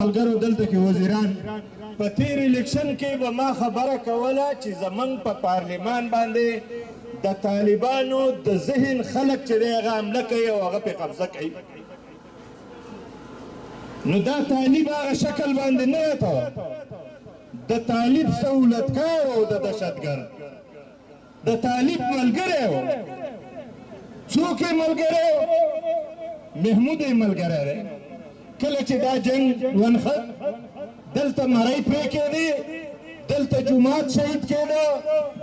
ملګرو دلته کې وزیران په تیر الیکشن کې به ما خبره کوله چې زمونږ په پارلمان باندې د طالبانو د ذهن خلک چې دی هغه حمله کوي او هغه پرې قبضه کوي. نو دا طالب هغه شکل باندې نه ته د طالب سهولتکار او د دهشتګرد د طالب ملګری و. څوک یې ملګری و؟ محمود یې ملګری دی. کله چې دا جنگ ونښت دلته مړی پرې کېدی، دلته جومات شهید کېده،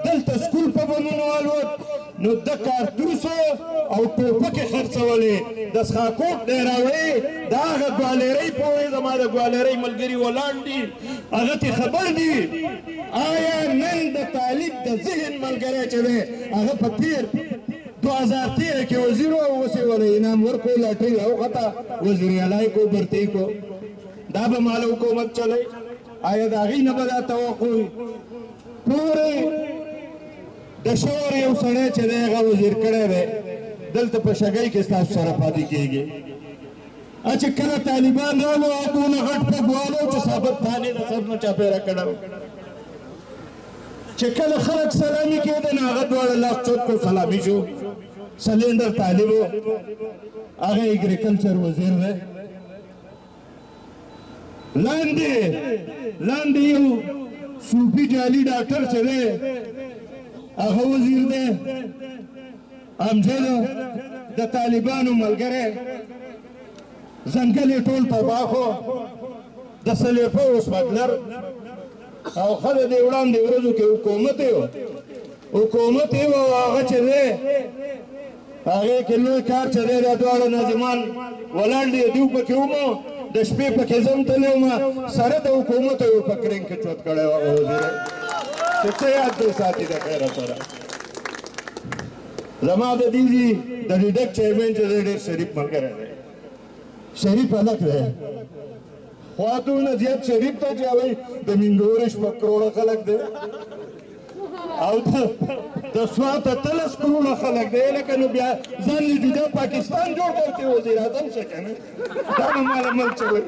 دلته سکول په بمونو والوت، نو د کارتوسو او ټوپکې خرڅولې د څښاکوټ دی راوړې د هغه ګوالرۍ پوهې زما د ګوالرۍ ملګري ولاړ دي هغه ترې خبر دي. آیا نن د طالب د ذهن ملګری چې دی هغه په تیر 2013 کې وزیر و، اوس یې ورله انعام ورکړو، لاټرۍ راوخته، وزیر اعلی کو، برتۍ کو. دا به ماله حکومت چلی؟ آیا د هغې نه به دا توقع وي؟ پورې د شور یو سړی چې دی هغه وزیر کړی دی دلته په شګۍ کې ستاسو سره پاتې کېږي. چې کله طالبان رالو دونه غټ پګوالو چې ثابت تانې د سر نه چاپېره کړی، چې کله خلک سلامي کېده نو هغه دواړه لاس چوت کو سلامي شو. سلینډر طالب و، هغه اګریکلچر وزیر دی. لاندې یو صوفي جعلي ډاکټر چې دی هغه وزیر دی. امجد د طالبانو ملګری، ځنګل یې ټول تباه کړو، د سلیپو سمګلر او خله دې وړاندې ورځو کې حکومت یې و هغه چې دی هغې کې لوی کار چې دی دا دواړه ناظمان ولاړ دي دوی پکې ومو د شپې پکې زم تللی ومه سره د حکومت یې په کرنګ کې چوت کړی و هغه وزیر چې څه یاد دی ساتي د خیره سره. زما د دیزي د ډیډک چیرمین چې دی ډېر شریف ملګری دی، شریف هلک دی، خواتونه زیات شریف ته چې هغوی د مینګورش په کروړه خلک دی او د سوات 13 کروڑه خلک دی. لکه نو بیا ځان له جدا پاکستان جوړ کړ چې وزیر اعظم شه که نه، دا به ماله ملک چلوي.